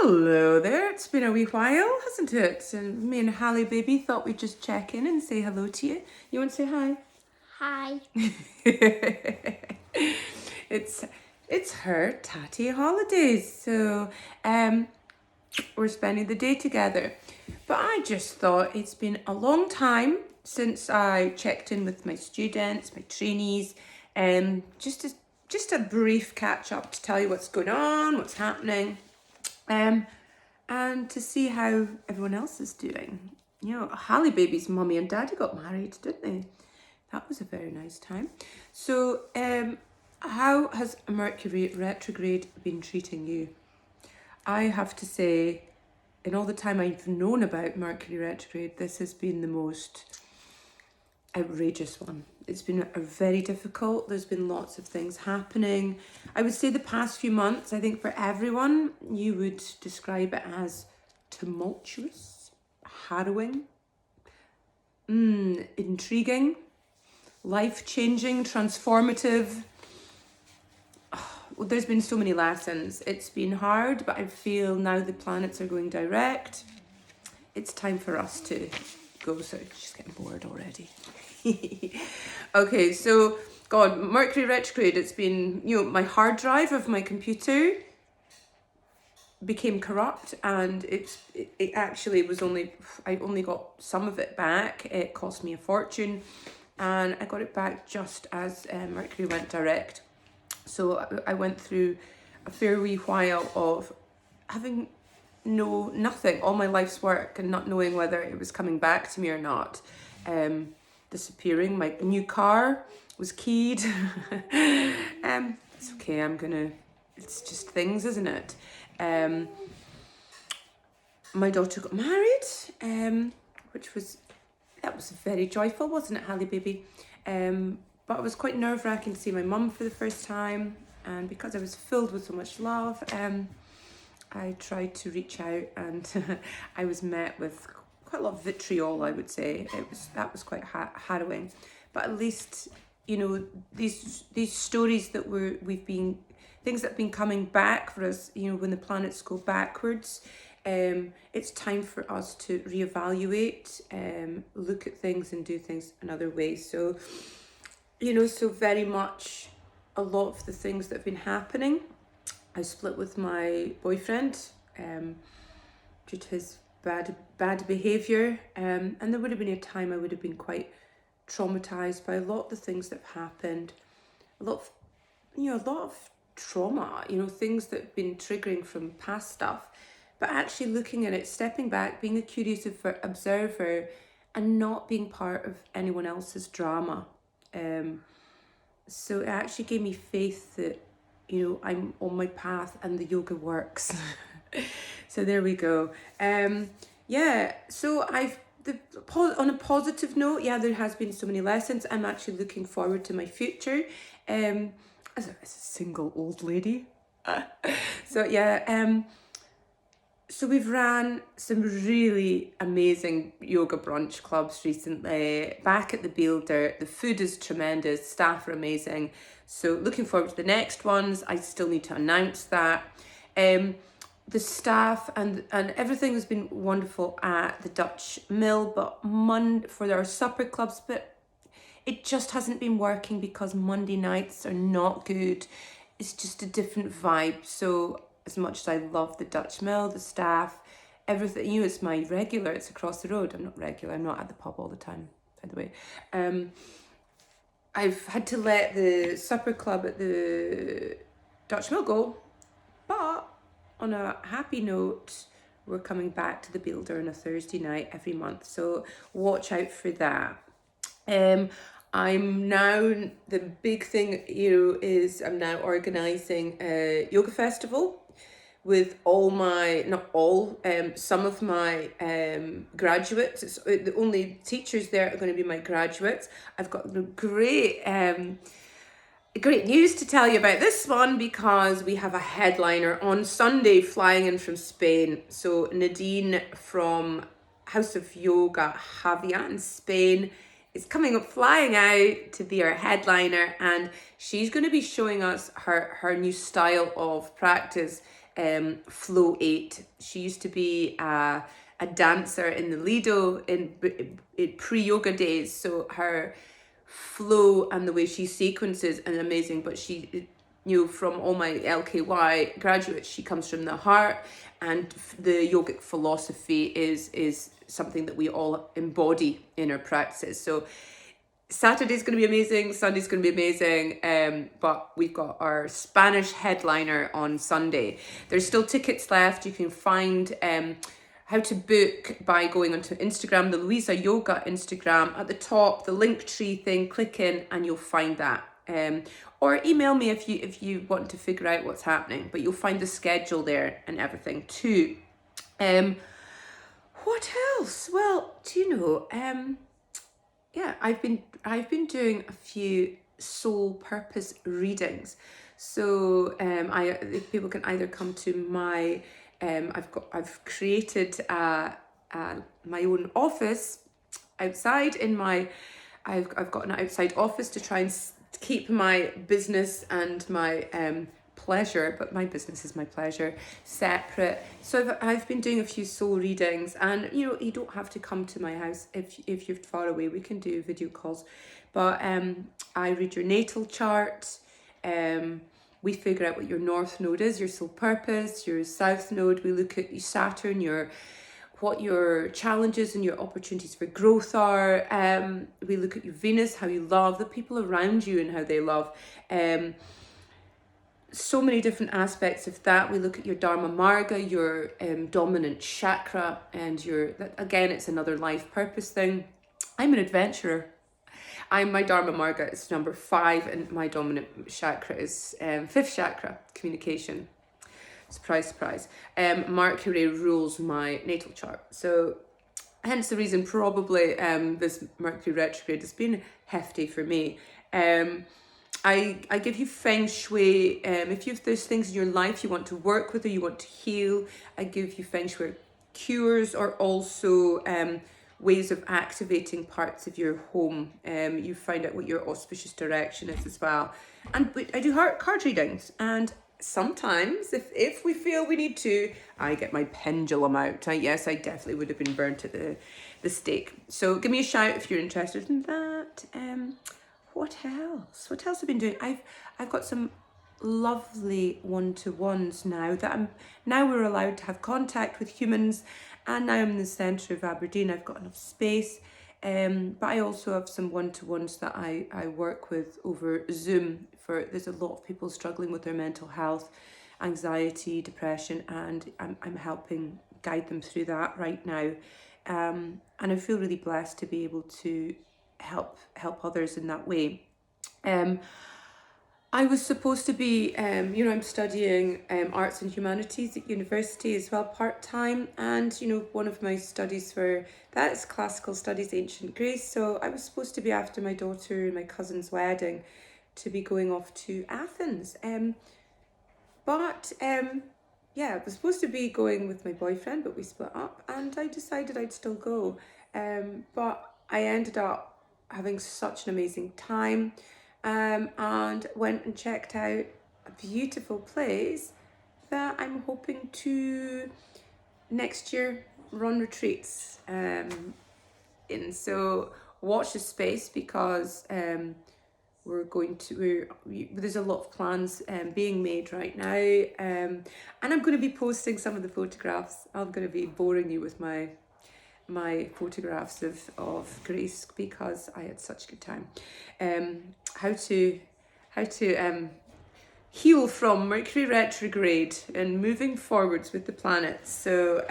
Hello there, it's been a wee while, hasn't it? And me and Hallie baby thought we'd just check in and say hello to you. You want to say hi? Hi. It's her tatty holidays, so we're spending the day together. But I just thought it's been a long time since I checked in with my students, my trainees, just a brief catch up to tell you what's going on, what's happening. And to see how everyone else is doing. You know, Hallie baby's mummy and daddy got married, didn't they? That was a very nice time. So, how has Mercury Retrograde been treating you? I have to say, in all the time I've known about Mercury Retrograde, this has been the most outrageous one. It's been a very difficult. There's been lots of things happening. I would say the past few months, I think for everyone, you would describe it as tumultuous, harrowing, intriguing, life-changing, transformative. There's been so many lessons. It's been hard, but I feel now the planets are going direct. It's time for us to go. So she's getting bored already. Okay, so God, Mercury retrograde, it's been, my hard drive of my computer became corrupt, and it actually was I only got some of it back. It cost me a fortune, and I got it back just as Mercury went direct. So I went through a fair wee while of having nothing, all my life's work, and not knowing whether it was coming back to me or not. Disappearing. My new car was keyed. It's okay, it's just things, isn't it? My daughter got married, that was very joyful, wasn't it, Hallie baby? But it was quite nerve-wracking to see my mum for the first time, and because I was filled with so much love, I tried to reach out, and I was met with quite a lot of vitriol, I would say. That was quite harrowing, but at least these stories that things that have been coming back for us. When the planets go backwards, it's time for us to reevaluate, look at things and do things another way. So, so very much a lot of the things that have been happening. I split with my boyfriend due to his bad behaviour, and there would have been a time I would have been quite traumatised by a lot of the things that have happened, a lot of trauma, things that have been triggering from past stuff, but actually looking at it, stepping back, being a curious observer, and not being part of anyone else's drama. So it actually gave me faith that I'm on my path and the yoga works. So there we go. So on a positive note, there has been so many lessons. I'm actually looking forward to my future as a single old lady. So we've ran some really amazing yoga brunch clubs recently, back at the Builder. The food is tremendous, staff are amazing. So looking forward to the next ones. I still need to announce that. The staff and everything has been wonderful at the Dutch Mill, but for our supper clubs, but it just hasn't been working because Monday nights are not good. It's just a different vibe. So as much as I love the Dutch Mill, the staff, everything, it's my regular, it's across the road. I'm not regular, I'm not at the pub all the time, by the way. I've had to let the supper club at the Dutch Mill go, but on a happy note, we're coming back to the Builder on a Thursday night every month, so watch out for that. I'm now, the big thing is I'm now organising a yoga festival with some of my graduates. The only teachers there are going to be my graduates. I've got great news to tell you about this one, because we have a headliner on Sunday flying in from Spain. So Nadine from House of Yoga Javia in Spain is flying out to be our headliner, and she's going to be showing us her new style of practice. Flow 8. She used to be a dancer in the Lido in pre-yoga days, so her flow and the way she sequences is amazing. But she, from all my LKY graduates, she comes from the heart, and the yogic philosophy is something that we all embody in our practices. So Saturday's going to be amazing, Sunday's going to be amazing, but we've got our Spanish headliner on Sunday. There's still tickets left. You can find how to book by going onto Instagram, the Louisa Yoga Instagram. At the top, the link tree thing, click in and you'll find that. Or email me if you want to figure out what's happening, but you'll find the schedule there and everything too. What else? Well, do you know, yeah, I've been doing a few soul purpose readings. So people can either come to my I've created my own office outside in my I've got an outside office to try and keep my business and my pleasure, but my business is my pleasure, separate. So I've been doing a few soul readings, and you don't have to come to my house if you're far away. We can do video calls, but I read your natal chart. We figure out what your north node is, your soul purpose, your south node. We look at your Saturn, what your challenges and your opportunities for growth are. We look at your Venus, how you love, the people around you and how they love. So many different aspects of that. We look at your Dharma Marga, your dominant chakra, and again, it's another life purpose thing. I'm an adventurer. My Dharma Marga is number 5, and my dominant chakra is 5th chakra, communication. Surprise, surprise. Mercury rules my natal chart. So hence the reason probably this Mercury retrograde has been hefty for me. I give you feng shui. If there's things in your life you want to work with or you want to heal, I give you feng shui cures, or also ways of activating parts of your home. You find out what your auspicious direction is as well. And I do card readings, and sometimes if we feel we need to, I get my pendulum out. Yes, I definitely would have been burnt at the stake. So give me a shout if you're interested in that. What else have I been doing? I've got some lovely one-to-ones now now we're allowed to have contact with humans, and now I'm in the centre of Aberdeen. I've got enough space, but I also have some one-to-ones that I work with over Zoom. There's a lot of people struggling with their mental health, anxiety, depression, and I'm helping guide them through that right now, and I feel really blessed to be able to help others in that way. I was supposed to be, I'm studying arts and humanities at university as well, part-time, and one of my studies for that is classical studies, ancient Greece. So I was supposed to be, after my daughter and my cousin's wedding, to be going off to Athens, but I was supposed to be going with my boyfriend, but we split up, and I decided I'd still go, but I ended up having such an amazing time, and went and checked out a beautiful place that I'm hoping to next year run retreats in. So watch the space, because there's a lot of plans being made right now, and I'm going to be posting some of the photographs. I'm going to be boring you with my photographs of Greece, because I had such a good time. How to heal from Mercury retrograde and moving forwards with the planets. So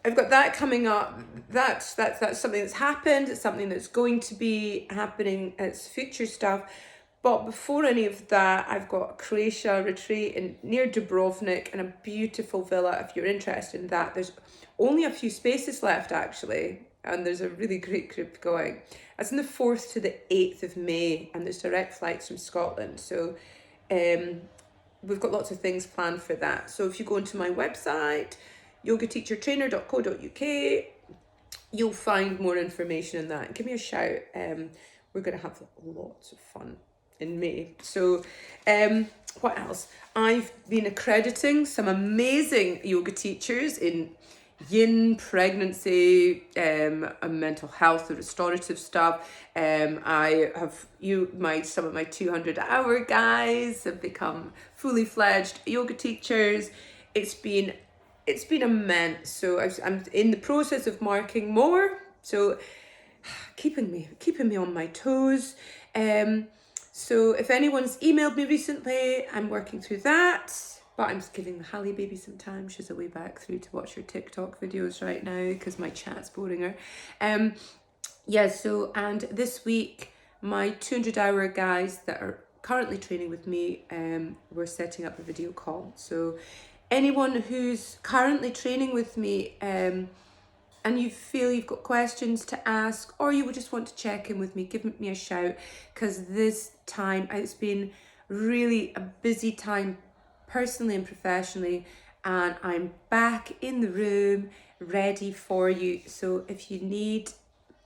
I've got that coming up. That's something that's happened. It's something that's going to be happening. It's future stuff. But before any of that, I've got a Croatia Retreat near Dubrovnik, and a beautiful villa. If you're interested in that, there's only a few spaces left actually, and there's a really great group going. That's on the 4th to the 8th of May, and there's direct flights from Scotland. So we've got lots of things planned for that. So if you go onto my website, yogateachertrainer.co.uk, you'll find more information on that. Give me a shout. We're going to have lots of fun in May. So what else? I've been accrediting some amazing yoga teachers in yin, pregnancy, and mental health, the restorative stuff. I have some of my 200-hour guys have become fully fledged yoga teachers. It's been immense. So I'm in the process of marking more. So keeping me on my toes. So if anyone's emailed me recently, I'm working through that. But I'm just giving the Hallie baby some time. She's away back through to watch her TikTok videos right now because my chat's boring her. And this week, my 200-hour guys that are currently training with me, we're setting up a video call. So anyone who's currently training with me, and you feel you've got questions to ask, or you would just want to check in with me, give me a shout, because this time it's been really a busy time personally and professionally, and I'm back in the room ready for you. So if you need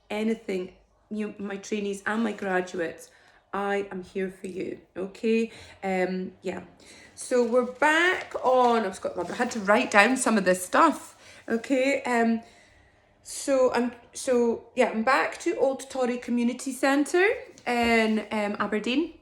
anything, my trainees and my graduates, I am here for you. Okay. So we're back on. I had to write down some of this stuff. Okay. I'm back to Old Tory Community Centre in Aberdeen.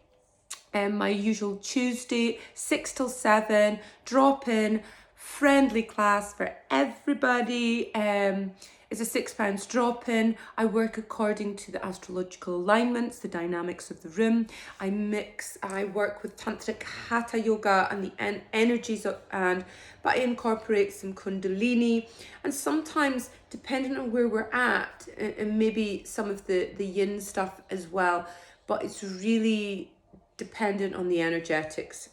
My usual Tuesday, 6 till 7, drop-in, friendly class for everybody. It's a £6 drop-in. I work according to the astrological alignments, the dynamics of the room. I work with tantric hatha yoga and the energies but I incorporate some kundalini, and sometimes, depending on where we're at, and maybe some of the yin stuff as well, but it's really dependent on the energetics.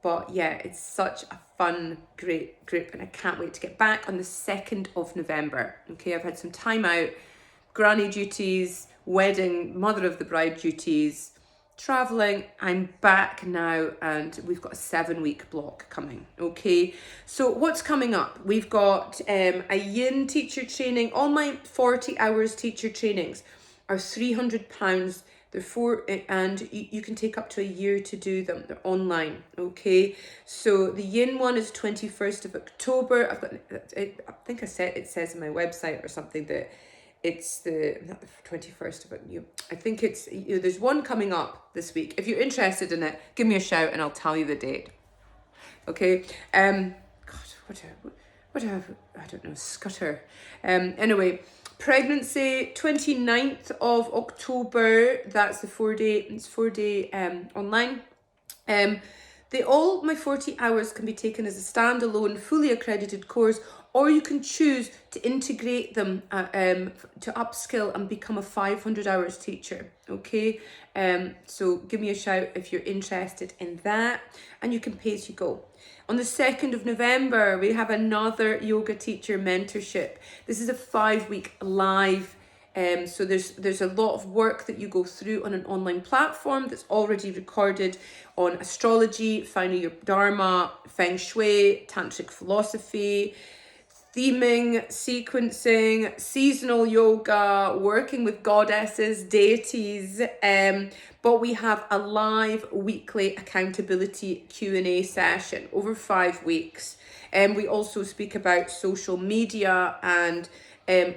But yeah, it's such a fun, great group, and I can't wait to get back on the 2nd of November. Okay, I've had some time out, granny duties, wedding, mother of the bride duties, traveling. I'm back now, and we've got a 7-week block coming. Okay, so what's coming up? We've got a yin teacher training. All my 40 hours teacher trainings are £300. They're and you can take up to a year to do them. They're online. Okay, so the yin one is 21st of October. I've got I think it says on my website or something that it's not the 21st of it. I think it's there's one coming up this week. If you're interested in it, give me a shout and I'll tell you the date. Okay. What have I don't know, scutter. Anyway, pregnancy, 29th of October. That's the 4-day online. My 40 hours can be taken as a standalone, fully accredited course, or you can choose to integrate them to upskill and become a 500 hours teacher. Okay, so give me a shout if you're interested in that, and you can pay as you go. On the 2nd of November, we have another yoga teacher mentorship. This is a 5-week live. So there's a lot of work that you go through on an online platform that's already recorded on astrology, finding your dharma, feng shui, tantric philosophy, theming, sequencing, seasonal yoga, working with goddesses, deities, but we have a live weekly accountability Q&A session over 5 weeks. We also speak about social media and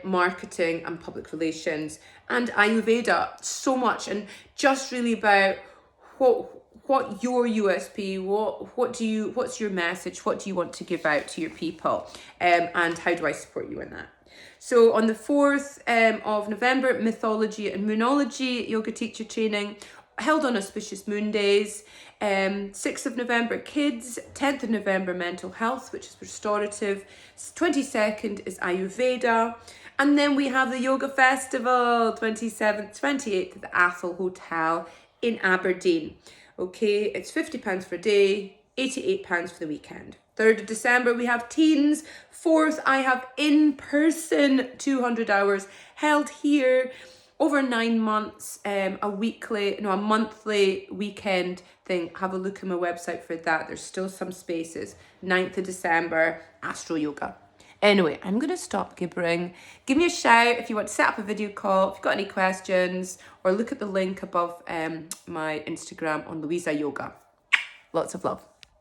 marketing and public relations and Ayurveda, so much, and just really about what your USP, what's your message, what do you want to give out to your people, and how do I support you in that. So on the 4th of November, mythology and moonology yoga teacher training held on auspicious moon days. 6th of November, kids. 10th of November, mental health, which is restorative. 22nd is Ayurveda. And then we have the yoga festival, 27th, 28th at the Athol Hotel in Aberdeen. Okay, it's £50 for a day, £88 for the weekend. 3rd of December, we have teens. 4th, I have in-person 200 hours held here over 9 months, a monthly weekend thing. Have a look at my website for that. There's still some spaces. 9th of December, Astro Yoga. Anyway, I'm going to stop gibbering. Give me a shout if you want to set up a video call, if you've got any questions, or look at the link above my Instagram on Louisa Yoga. Lots of love.